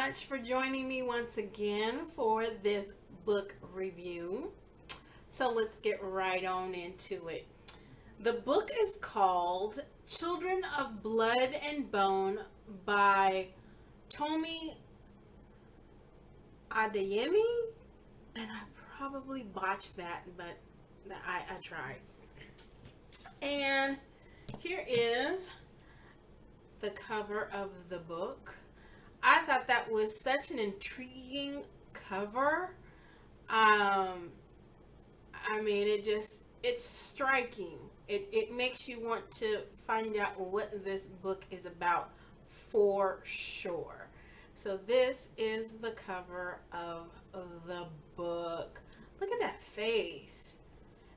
much for joining me once again for this book review. So let's get right on into it. The book is called Children of Blood and Bone by Tomi Adeyemi, and I probably botched that, but I tried. And here is the cover of the book. I thought that was such an intriguing cover. It's striking. It makes you want to find out what this book is about for sure. So this is the cover of the book. Look at that face.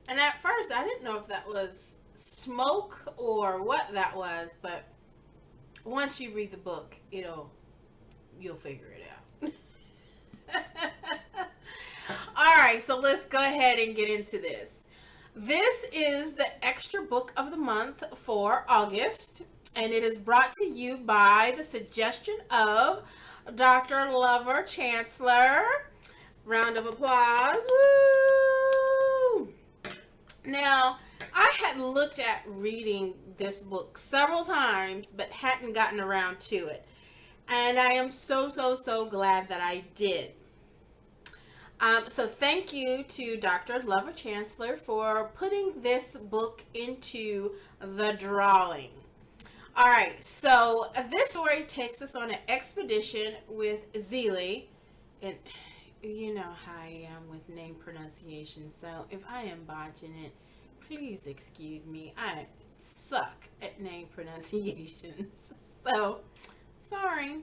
And at first I didn't know if that was smoke or what that was, but once you read the book, you'll figure it out. All right, so let's go ahead and get into this. This is the extra book of the month for August, and it is brought to you by the suggestion of Dr. Lover Chancellor. Round of applause. Woo! Now, I had looked at reading this book several times, but hadn't gotten around to it. And I am so glad that I did. So thank you to Dr. Lover Chancellor for putting this book into the drawing. All right, so this story takes us on an expedition with Zelie, and you know how I am with name pronunciation, so if I am botching it, please excuse me. I suck at name pronunciations, so sorry.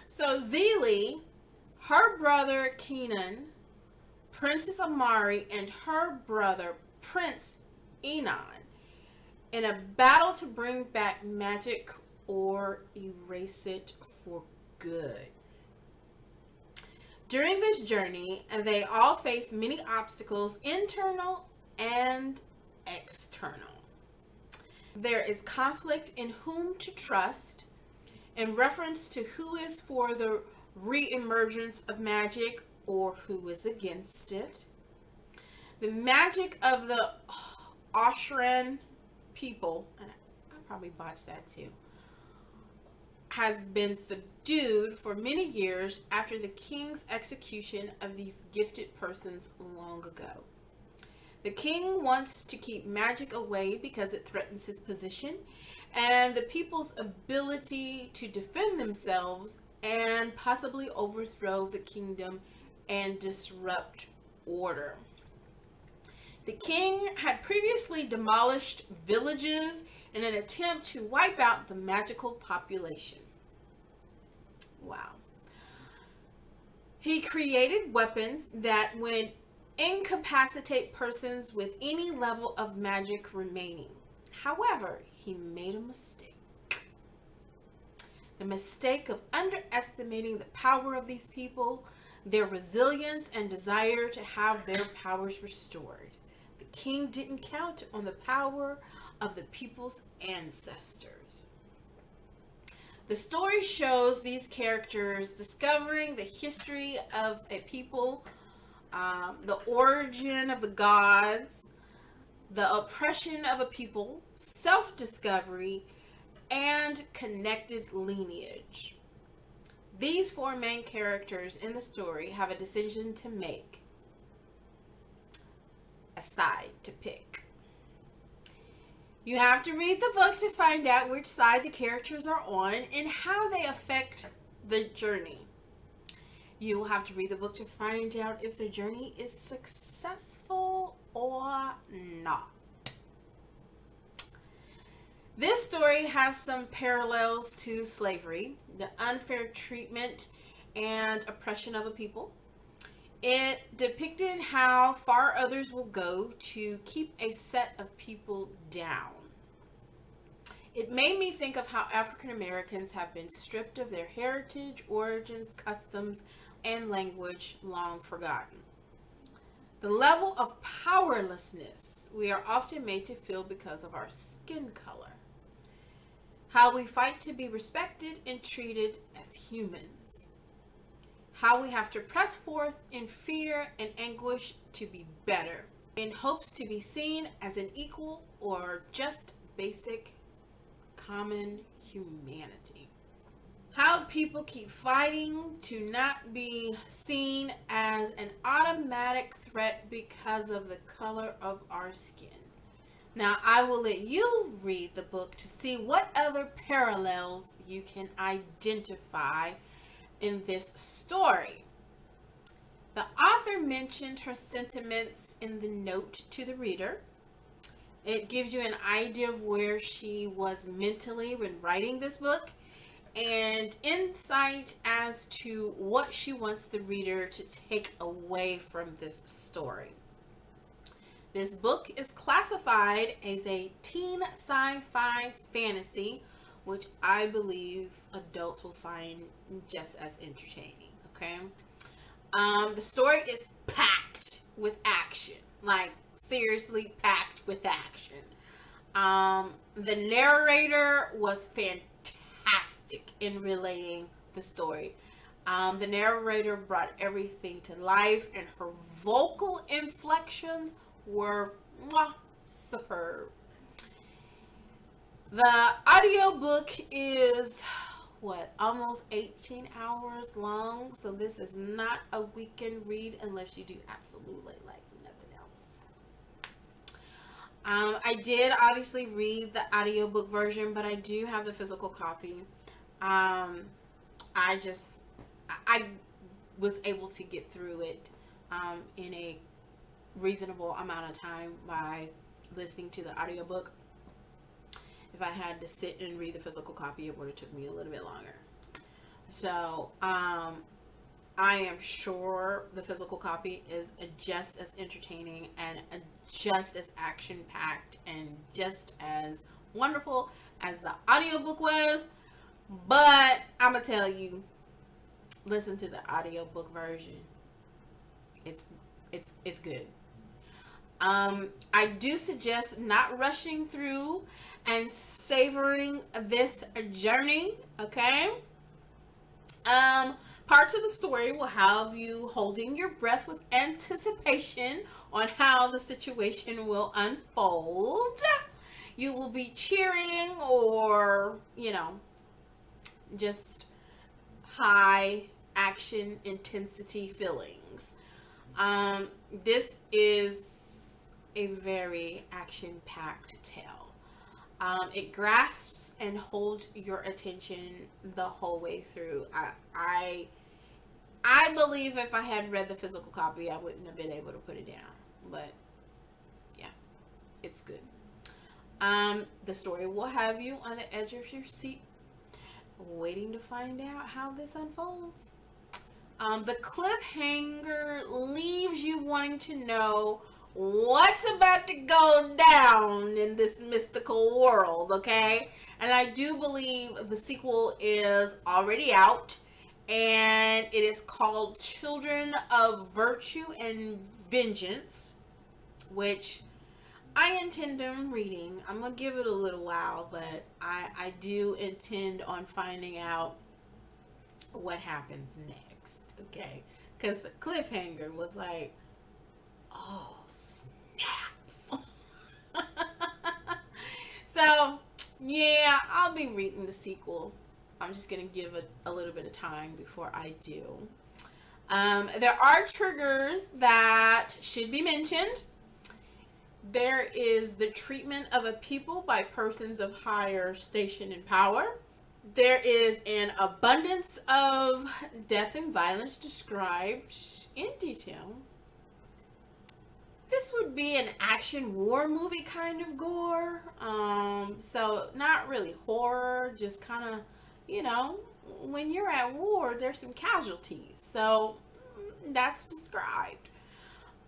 So Zelie, her brother Kenan, Princess Amari, and her brother Prince Enon in a battle to bring back magic or erase it for good. During this journey, they all face many obstacles, internal and external. There is conflict in whom to trust, in reference to who is for the re-emergence of magic or who is against it. The magic of the Orisha people, and I probably botched that too, has been subdued for many years after the king's execution of these gifted persons long ago. The king wants to keep magic away because it threatens his position and the people's ability to defend themselves and possibly overthrow the kingdom and disrupt order. The king had previously demolished villages in an attempt to wipe out the magical population. Wow. He created weapons that would incapacitate persons with any level of magic remaining. However, he made a mistake. The mistake of underestimating the power of these people, their resilience and desire to have their powers restored. The king didn't count on the power of the people's ancestors. The story shows these characters discovering the history of a people, the origin of the gods, the oppression of a people, self-discovery, and connected lineage. These four main characters in the story have a decision to make, a side to pick. You have to read the book to find out which side the characters are on and how they affect the journey. You will have to read the book to find out if the journey is successful or not. This story has some parallels to slavery, the unfair treatment and oppression of a people. It depicted how far others will go to keep a set of people down. It made me think of how African Americans have been stripped of their heritage, origins, customs, and language long forgotten. The level of powerlessness we are often made to feel because of our skin color. How we fight to be respected and treated as humans. how we have to press forth in fear and anguish to be better, in hopes to be seen as an equal or just basic common humanity. How people keep fighting to not be seen as an automatic threat because of the color of our skin. Now, I will let you read the book to see what other parallels you can identify in this story. The author mentioned her sentiments in the note to the reader. It gives you an idea of where she was mentally when writing this book, and insight as to what she wants the reader to take away from this story. This book is classified as a teen sci-fi fantasy, which I believe adults will find just as entertaining. Okay, the story is packed with action, like seriously packed with action. The narrator was fantastic in relaying the story. The narrator brought everything to life, and her vocal inflections were superb. The audiobook is almost 18 hours long, so this is not a weekend read unless you do absolutely like nothing else. I did obviously read the audiobook version, but I do have the physical copy. I was able to get through it in a reasonable amount of time by listening to the audiobook. If I had to sit and read the physical copy, it would have took me a little bit longer. So I am sure the physical copy is just as entertaining and just as action packed and just as wonderful as the audiobook was. But I'm gonna tell you, listen to the audiobook version. It's good. I do suggest not rushing through and savoring this journey. Okay. Parts of the story will have you holding your breath with anticipation on how the situation will unfold. You will be cheering or, just high action intensity feelings. This is a very action-packed tale. It grasps and holds your attention the whole way through. I believe if I had read the physical copy, I wouldn't have been able to put it down. But yeah, it's good. The story will have you on the edge of your seat, waiting to find out how this unfolds. The cliffhanger leaves you wanting to know what's about to go down in this mystical world, okay? And I do believe the sequel is already out, and it is called Children of Virtue and Vengeance, which I intend on reading. I'm going to give it a little while, but I do intend on finding out what happens next, okay? Because the cliffhanger was like, oh, snaps. So, yeah, I'll be reading the sequel. I'm just going to give it a little bit of time before I do. There are triggers that should be mentioned. There is the treatment of a people by persons of higher station and power. There is an abundance of death and violence described in detail. This would be an action war movie kind of gore. So not really horror, just kind of, when you're at war, there's some casualties. So that's described.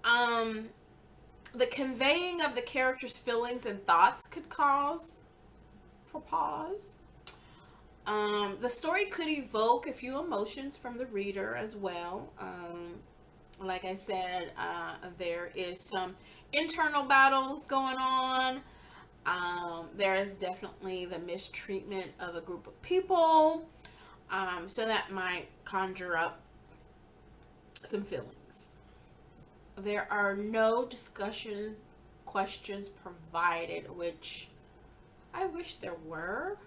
The conveying of the character's feelings and thoughts could cause for pause. The story could evoke a few emotions from the reader as well. Like I said, there is some internal battles going on. There is definitely the mistreatment of a group of people. So that might conjure up some feelings. There are no discussion questions provided, which I wish there were.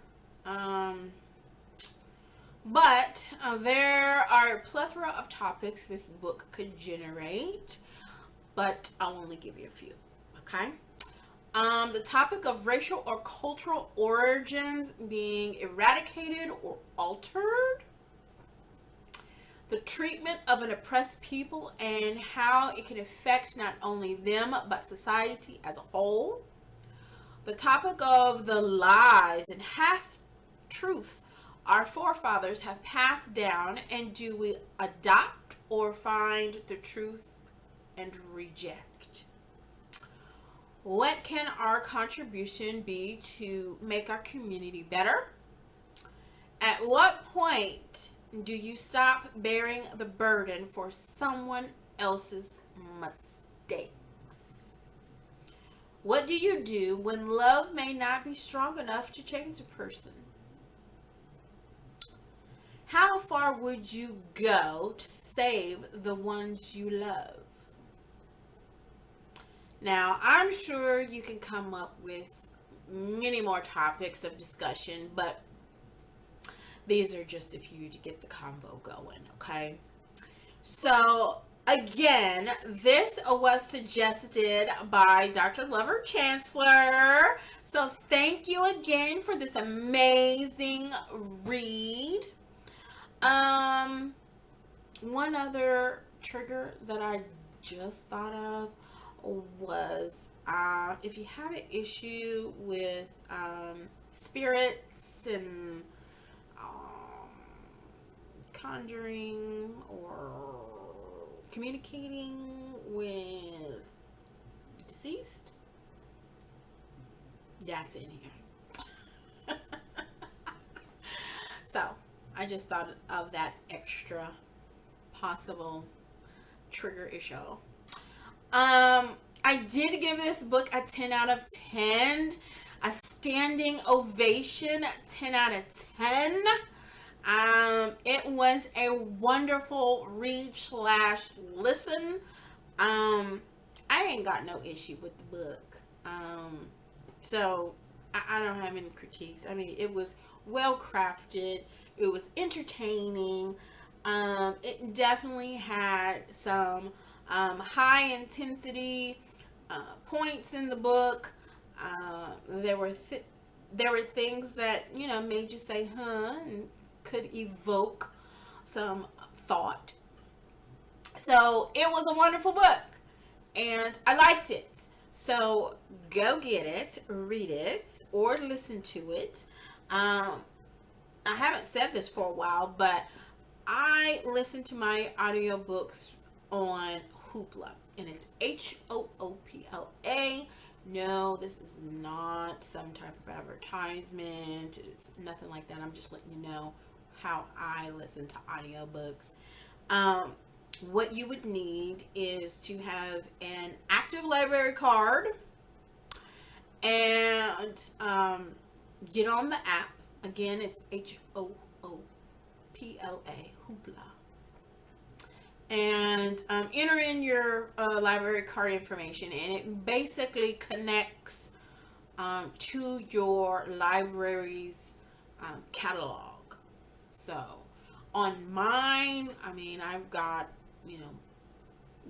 But there are a plethora of topics this book could generate, but I'll only give you a few. Okay. The topic of racial or cultural origins being eradicated or altered, the treatment of an oppressed people and how it can affect not only them but society as a whole, the topic of the lies and half truths our forefathers have passed down, and do we adopt or find the truth and reject? What can our contribution be to make our community better? At what point do you stop bearing the burden for someone else's mistakes? What do you do when love may not be strong enough to change a person? How far would you go to save the ones you love? Now, I'm sure you can come up with many more topics of discussion, but these are just a few to get the convo going, okay? So, again, this was suggested by Dr. Lover Chancellor. So, thank you again for this amazing read. One other trigger that I just thought of was if you have an issue with spirits and conjuring or communicating with deceased, that's in here. So I just thought of that extra possible trigger issue. I did give this book a 10 out of 10, a standing ovation, 10 out of 10. It was a wonderful read / listen. I ain't got no issue with the book. So I don't have any critiques. I mean, it was well crafted. It was entertaining. It definitely had some high intensity points in the book. There were things that, you know, made you say huh, and could evoke some thought. So it was a wonderful book and I liked it. So go get it, read it, or listen to it. I haven't said this for a while, but I listen to my audiobooks on Hoopla, and it's Hoopla. No, this is not some type of advertisement. It's nothing like that. I'm just letting you know how I listen to audiobooks. What you would need is to have an active library card and get on the app. Again, it's Hoopla, Hoopla. And enter in your library card information, and it basically connects to your library's catalog. So on mine, I mean, I've got, you know,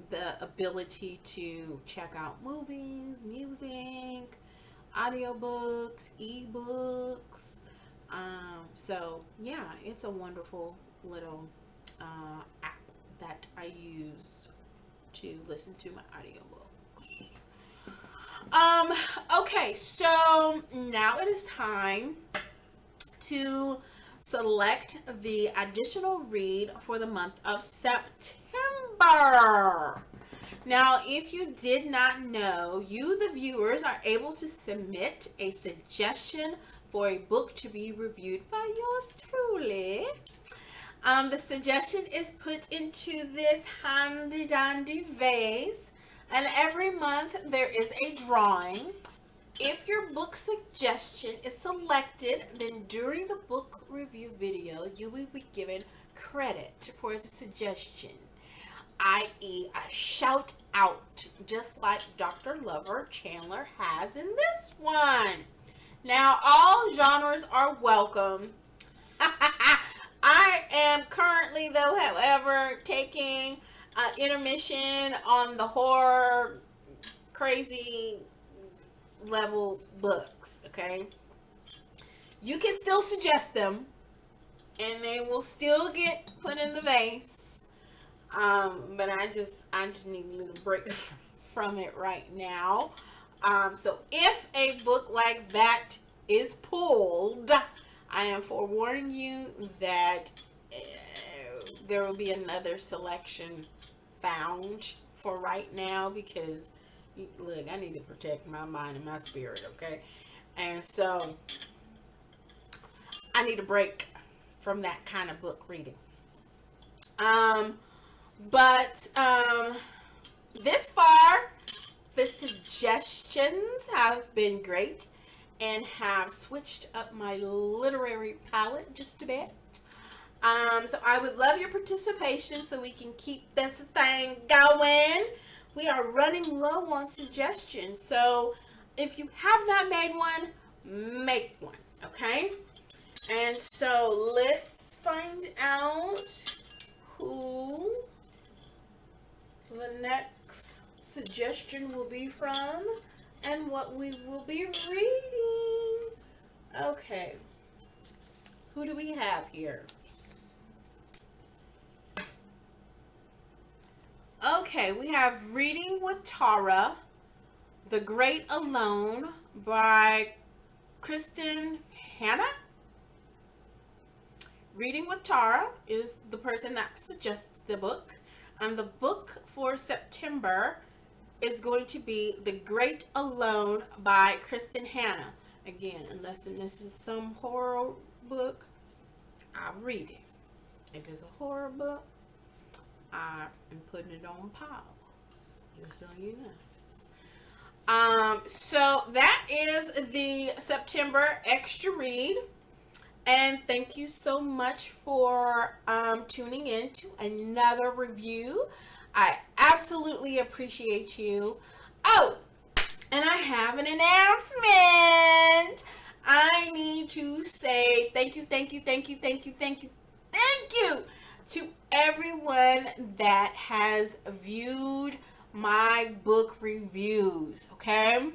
the ability to check out movies, music, audiobooks, ebooks. So yeah, it's a wonderful little app that I use to listen to my audiobooks. Okay, so now it is time to select the additional read for the month of September. Now, if you did not know, you, the viewers, are able to submit a suggestion for a book to be reviewed by yours truly. The suggestion is put into this handy dandy vase, and every month there is a drawing. If your book suggestion is selected, then during the book review video, you will be given credit for the suggestion. i.e. a shout out, just like Dr. Lover Chandler has in this one. Now, all genres are welcome. I am currently, though, however, taking intermission on the horror crazy level books, okay? You can still suggest them, and they will still get put in the vase. But I just need a little break from it right now. So if a book like that is pulled, I am forewarning you that there will be another selection found for right now, because look, I need to protect my mind and my spirit, okay? And so I need a break from that kind of book reading. But this far, the suggestions have been great and have switched up my literary palette just a bit. So I would love your participation so we can keep this thing going. We are running low on suggestions, so if you have not made one, make one, okay? And so let's find out who the next suggestion will be from and what we will be reading. Okay, who do we have here? Okay, we have Reading with Tara, The Great Alone by Kristen Hanna. Reading with Tara is the person that suggests the book. And the book for September is going to be The Great Alone by Kristen Hanna. Again, unless this is some horror book, I'll read it. If it's a horror book, I am putting it on pause. Just so you know. So that is the September extra read. And thank you so much for tuning in to another review. I absolutely appreciate you. Oh, and I have an announcement. I need to say thank you to everyone that has viewed my book reviews, okay?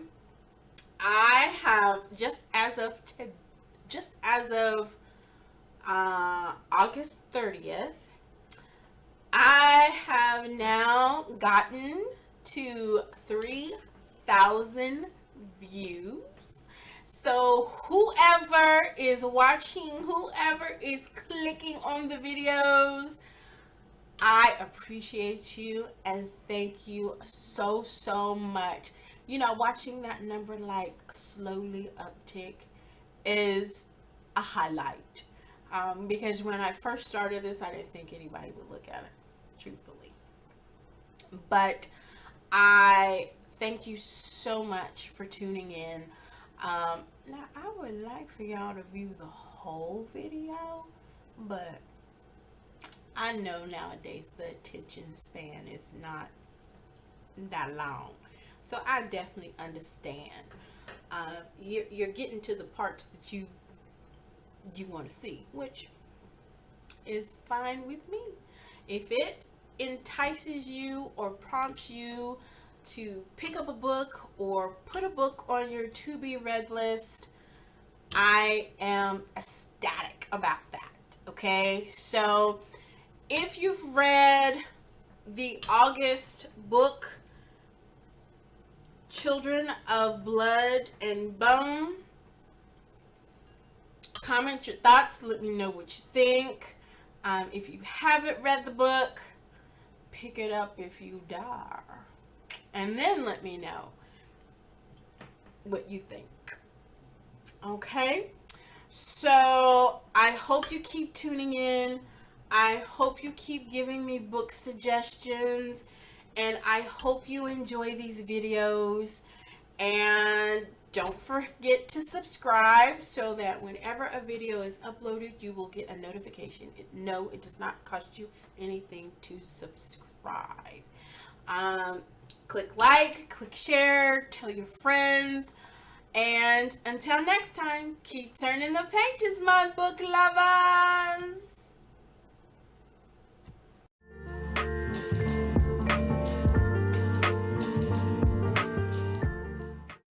I have, just as of August 30th, I have now gotten to 3,000 views. So whoever is watching, whoever is clicking on the videos, I appreciate you and thank you so, so much. You know, watching that number like slowly uptick is a highlight. Because when I first started this, I didn't think anybody would look at it, truthfully. But I thank you so much for tuning in. Now, I would like for y'all to view the whole video, but I know nowadays the attention span is not that long. So I definitely understand. You're getting to the parts that you want to see, which is fine with me. If it entices you or prompts you to pick up a book or put a book on your to be read list, I am ecstatic about that. Okay, so if you've read the August book Children of Blood and Bone, comment your thoughts, let me know what you think. If you haven't read the book, pick it up if you dare, and then let me know what you think. Okay, so I hope you keep tuning in. I hope you keep giving me book suggestions, and I hope you enjoy these videos. And don't forget to subscribe so that whenever a video is uploaded, you will get a notification. No, it does not cost you anything to subscribe. subscribe. Click like, click share, tell your friends. And until next time, keep turning the pages, my book lovers.